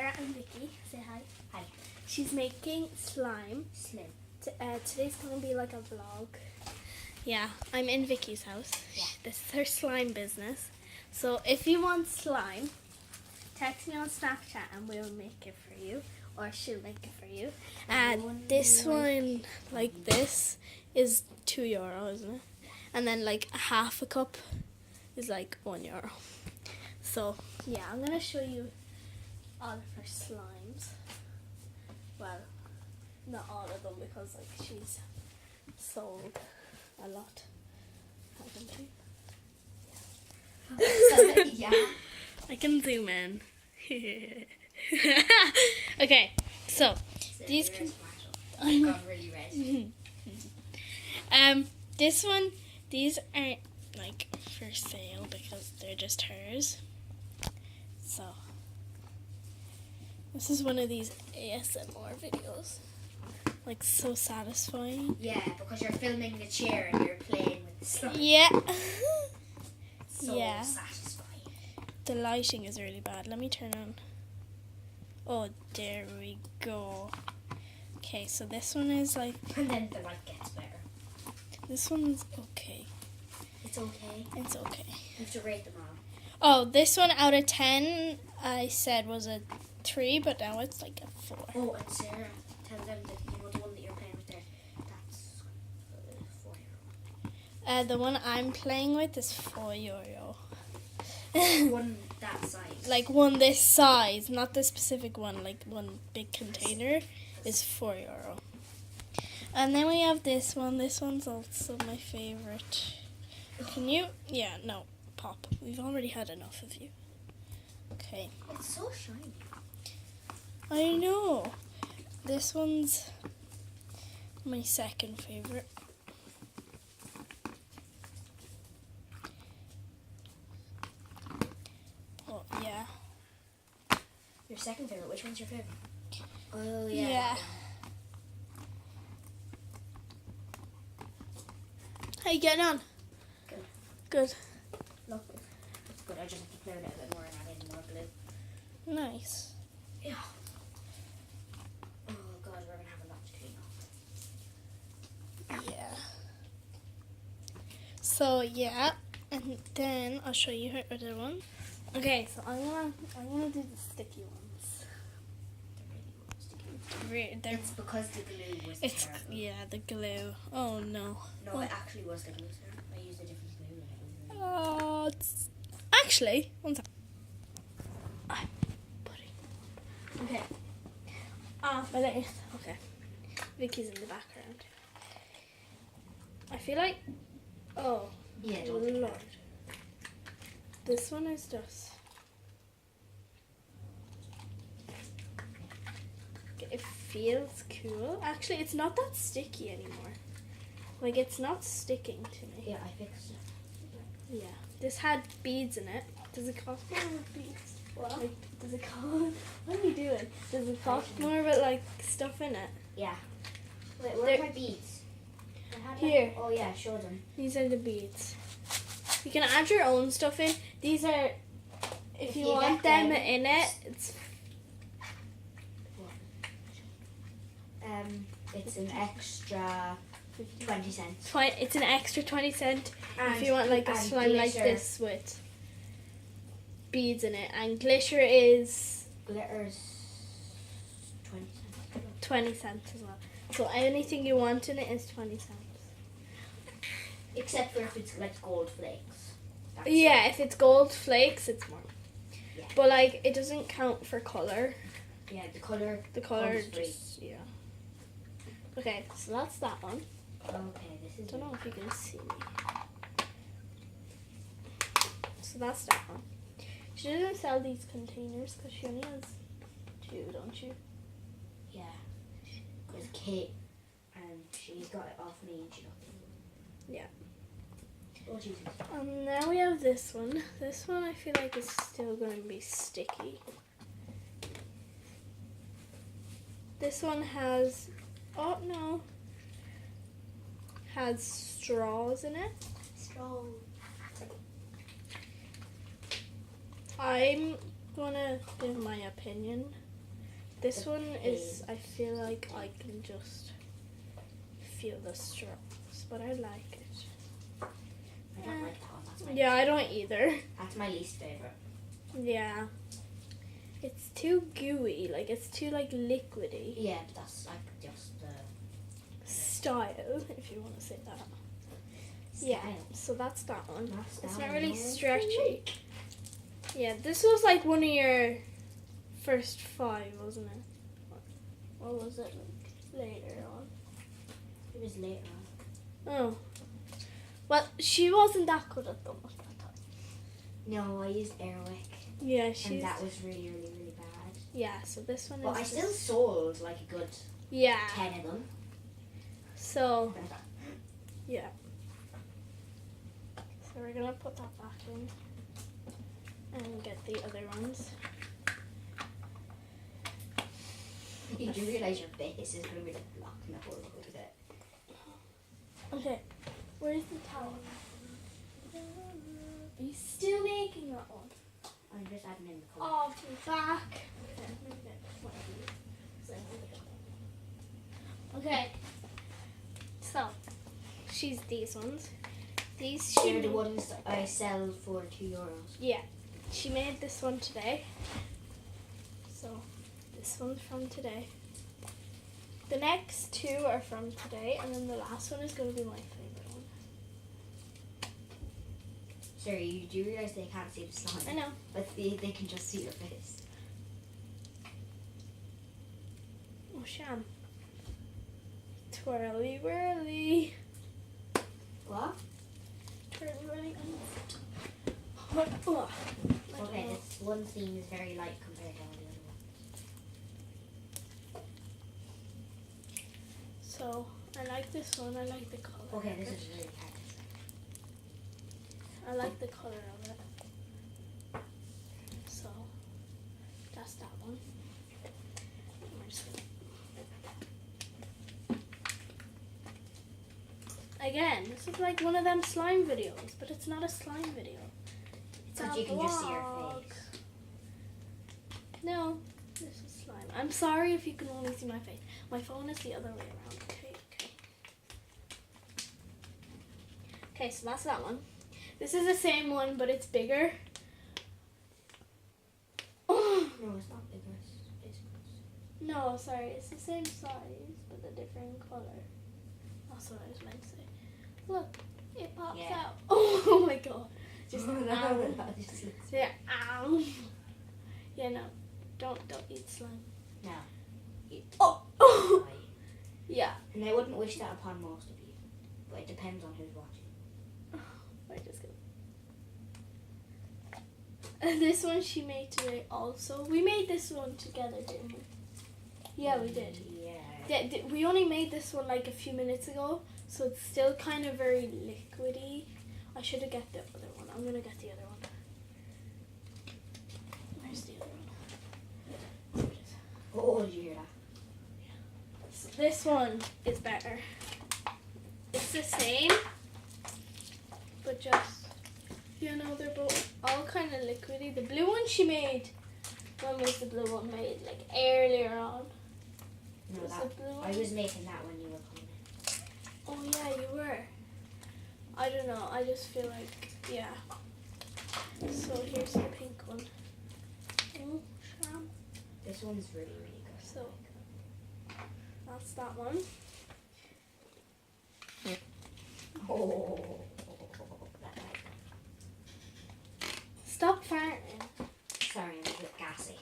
Sarah and Vicky. Say hi. Hi. She's making slime. Slim. Today's going to be like a vlog. Yeah, I'm in Vicky's house. Yeah. This is her slime business. So if you want slime, text me on Snapchat and we'll make it for you. Or she'll make it for you. And this one, like this, is €2, isn't it? And then like half a cup is like €1. So yeah, I'm going to show you all of her slimes. Well, not all of them because like she's sold a lot, haven't you? Yeah. I can zoom in. Okay, so these can. I got really red. This one, these aren't like for sale because they're just hers. So this is one of these ASMR videos. Like so satisfying. Yeah, because you're filming the chair and you're playing with the slime. Yeah. So Yeah. satisfying. The lighting is really bad. Let me turn on. Oh, there we go. Okay, so this one is like. And then the light gets better. This one's okay. It's okay. It's okay. You have to rate them all. Oh, this one out of 10, I said was a 3, but now it's like a 4. Oh, and Sarah, tell them that the one that you're playing with there, that's €4. The one I'm playing with is €4. One that size. Like one this size, not the specific one, like one big container is €4. And then we have this one. This one's also my favorite. Can you? Yeah, no, pop. We've already had enough of you. Okay. It's so shiny. I know. This one's my second favorite. Oh, yeah. Your second favorite. Which one's your favorite? Oh Yeah. How you getting on? Good. Good. Look, it's good. I just have to clear it out a bit more and add in more glue. Nice. Yeah. Oh god, we're gonna have a lot to clean up. Yeah. So yeah, and then I'll show you her other one. Okay, so I'm gonna do the sticky ones. They're It's because the glue was it's terrible. yeah, the glue. Oh no. No, it actually was the glue, sir. I used a different glue. Actually, one second. I'm putting. Okay. My leg. Okay. Vicky's in the background. I feel like. Oh. Yeah, don't think Lord. about it. This one is just. It feels cool. Actually, it's not that sticky anymore. Like, it's not sticking to me. Yeah, I fixed it. Yeah. This had beads in it. Does it cost more with beads? What? Like, does it cost... What are you doing? Does it cost more with, like, stuff in it? Yeah. Wait, where There- are my beads? I had Here. Oh yeah, show them. These are the beads. You can add your own stuff in. These are... If you want get them in it, It's an extra 20 cents. it's an extra 20 cents And, if you want, like, a and slime like glitter. this with beads in it. And glitter is Glitter's 20 cents. 20 cents as well. So anything you want in it is 20 cents. Except for if it's like gold flakes. That's Yeah, if it's gold flakes, it's more. Yeah. But like, it doesn't count for color. Yeah, the colour. The color comes free. just yeah. Okay, so that's that one. Okay, this I is. don't know if you can see me. So that's that one. She doesn't sell these containers because she only has 2, don't you? Yeah. Because Kate, and she got it off me and she got it. Yeah. Oh Jesus. Now we have this one. This one I feel like is still going to be sticky. This one has, oh no, has straws in it. Straw. I'm gonna give my opinion. This one is, I feel like I can just feel the straws, but I like it. I don't like that one. That's my Yeah, I don't either. That's my least favorite. Yeah. It's too gooey, like it's too like liquidy. Yeah, but that's like just the Style, if you want to say that. Yeah, style. so that's that one. That's It's that not one. really No one's stretchy. Yeah, this was like one of your first 5, wasn't it? Or was it like later on? It was later on. Oh. Well, she wasn't that good at them at that time. No, I used Airwick, Yeah, she's... and that was really, really, really bad. Yeah, so this one But is... I still sold like a good Yeah. 10 of them. So, yeah. So we're gonna put that back in and get the other ones. You do realise your face is going to be like blocking the whole road with it. Okay, where's the towel? Are you still making that one? I'm just adding in the colour. Oh, back. Okay, so she's these ones. These she They're the ones that I sell for €2. Yeah, she made this one today. So this one's from today. The next 2 are from today, and then the last one is going to be my favorite one. Sorry, you do realise they can't see the slime. I know. But they can just see your face. Oh, Sham. Twirly whirly. What? Twirly whirly. Oh. Okay, this one seems very light compared to all the other ones. So, I like this one. I like the color. Okay, of this it. is really hard to say. I like the color of it. So, that's that one. And we're just gonna... Again, this is like one of them slime videos, but it's not a slime video. It's But a you can just see your vlog. face. No, this is slime. I'm sorry if you can only see my face. My phone is the other way around. Okay. Okay, so that's that one. This is the same one, but it's bigger. No, it's not bigger. It's No, sorry, it's the same size, but a different color. That's what I was meant to say. Look, it pops Yeah. out. Oh my god. Just no, ow. that just looks... Yeah, ow. Yeah, no. Don't eat slime. No. Oh. Right. Yeah. And I wouldn't wish that upon most of you. But it depends on who's watching. I just gonna... This one she made today also. We made this one together, didn't we? Yeah, we did. Yeah. We only made this one like a few minutes ago, so it's still kind of very liquidy. I should have got the other one. I'm gonna get the other one. Where's the other one? There it is. Oh, did you hear that? So this one is better. It's the same, but just, you know, they're both all kind of liquidy. The blue one she made, when was the blue one made? Like earlier on. No, Was that, the blue I one? was making that when you were coming. Oh yeah, you were. I don't know. I just feel like, yeah. So here's the pink one. Oh, sham. This one's really, really good. So that's that one. Oh. Stop farting. Sorry, I'm a bit gassy.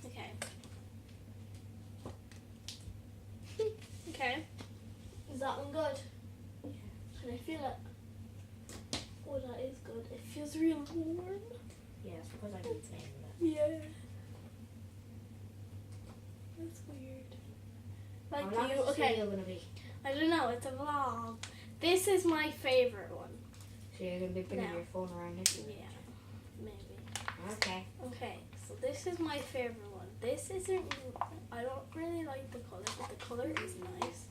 Okay. Okay. Is that one good? Can I feel it? Oh, that is good. It feels real warm. Yeah, it's because I've been playing with it. Yeah. That's weird. Like How long you, is this okay. video gonna be? I don't know. It's a vlog. This is my favorite one. So you're gonna be bringing No. your phone around it? Yeah, maybe. Okay. Okay, so this is my favorite one. This isn't. I don't really like the color, but the color is nice.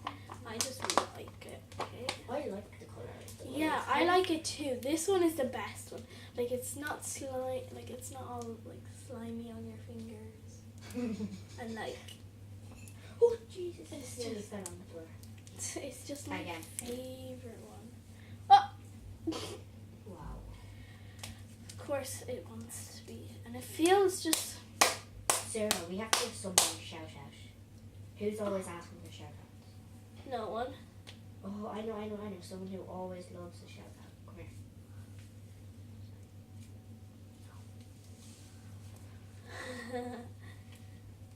I just really like it. Okay. I like the colour. Yeah, I like it too. This one is the best one. like it's not slime, like it's not all like slimy on your fingers, and like Oh Jesus! It's It nearly just- fell on the floor. it's just my Again. favorite one. Oh, Wow. of course it wants to be, and it feels just. Sarah, we have to give someone a shout out. Who's always asking for shout outs? No one. Oh, I know. Someone who always loves a shout out. Come here.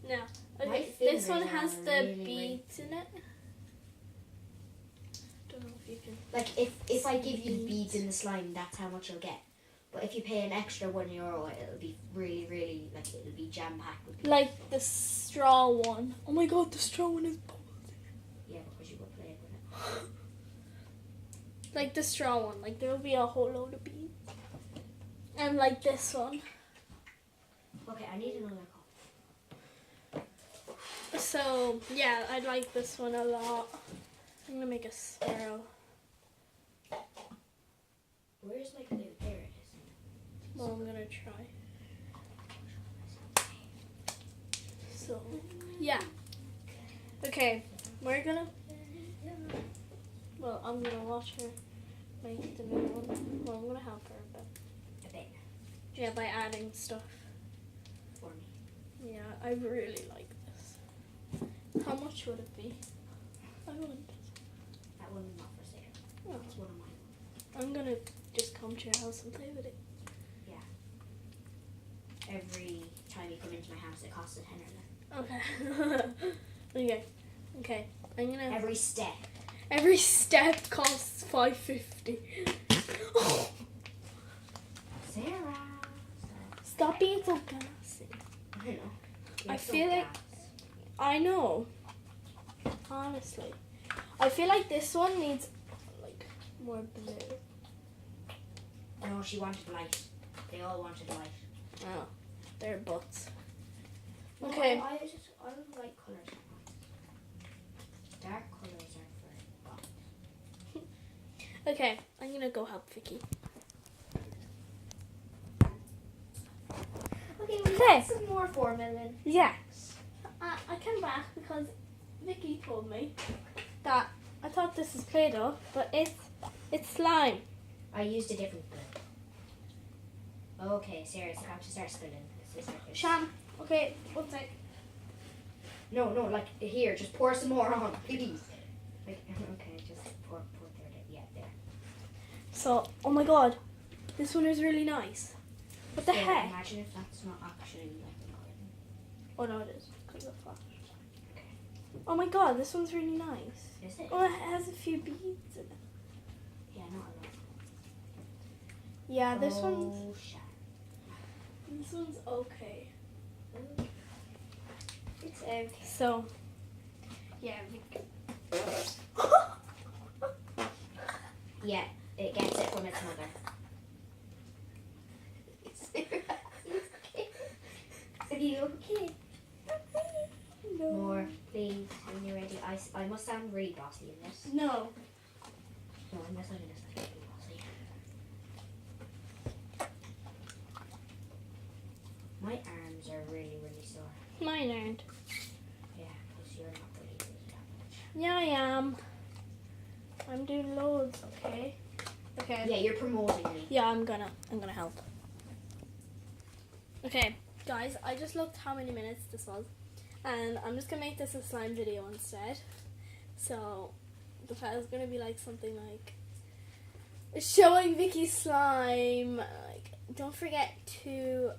No. My Okay, this fingers one are has the really beads in it. Don't know if you can. Like if I give you the beads in the slime, that's how much you'll get. But if you pay an extra €1, it'll be really like it'll be jam packed with beads. Like the straw one. Oh my god, the straw one is bubbles. Yeah, because you were playing with it. Like the straw one. Like there will be a whole load of beads. And like this one. Okay, I need another cup. So yeah, I like this one a lot. I'm gonna make a swirl. Where's my glue? There it is. Well, I'm gonna try. So yeah. Okay, we're gonna. Well, I'm gonna watch her make the new one. Well, I'm gonna help her a bit. A bit Yeah, by adding stuff. for me. Yeah, I really like this. How much would it be? I want it. That one's not for sale. Oh, It's one of mine. I'm gonna just come to your house and play with it. Every time you come into my house, it costs a tenner. Okay. Okay. I'm gonna. Every step. Every step costs $5.50. Sarah. Stop being so gassy. I know. I You're so feel like- gas. I know. Honestly, I feel like this one needs like more blue. No, she wanted light. They all wanted light. Oh, they're butts. No, Okay. I don't like colours. Dark colours are for boys. Okay, I'm gonna go help Vicky. Okay, we Okay. got some more 4 million. Yeah. I came back because Vicky told me that I thought this was Play-Doh, but it's slime. I used a different glue. Okay, Sarah, it's about to start spilling. Shan, okay, one sec. No, like here, just pour some more on, please. Like, okay, just pour there. Yeah, there. So, oh my god, this one is really nice. What the Yeah, heck? Imagine if that's not actually like the garden. Oh no, it is because of flash. Oh my god, this one's really nice. Is it? Oh, it has a few beads in it. Yeah, not a lot. Yeah, this Oh, one's shit. okay. It's okay. So, yeah, Vicky. Yeah, it gets it from its mother. Are you okay? No. More, please, when you're ready. I must sound really bossy in this. No. No, I'm not sounding this like really bossy. My arms are really sore. Mine aren't. Yeah, because you're not really doing that much. Yeah, I am. I'm doing loads, okay? Okay. Yeah, you're promoting me. Yeah, I'm gonna help. Okay, guys, I just looked how many minutes this was, and I'm just gonna make this a slime video instead. So the file is gonna be like something like showing Vicky's slime. Like, don't forget to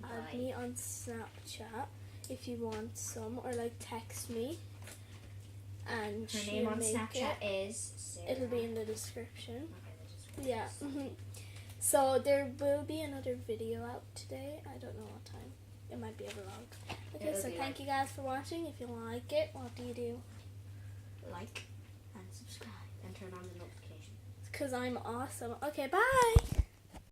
add me on Snapchat if you want some, or like text me. And Her she'll name on make Snapchat it. is Sarah. It'll be in the description. Okay, the description. Yeah. So there will be another video out today. I don't know what time. It might be a vlog. Okay, It'll so be thank you guys for watching. If you like it, what do you do? Like and subscribe and turn on the notifications. Because I'm awesome. Okay, bye.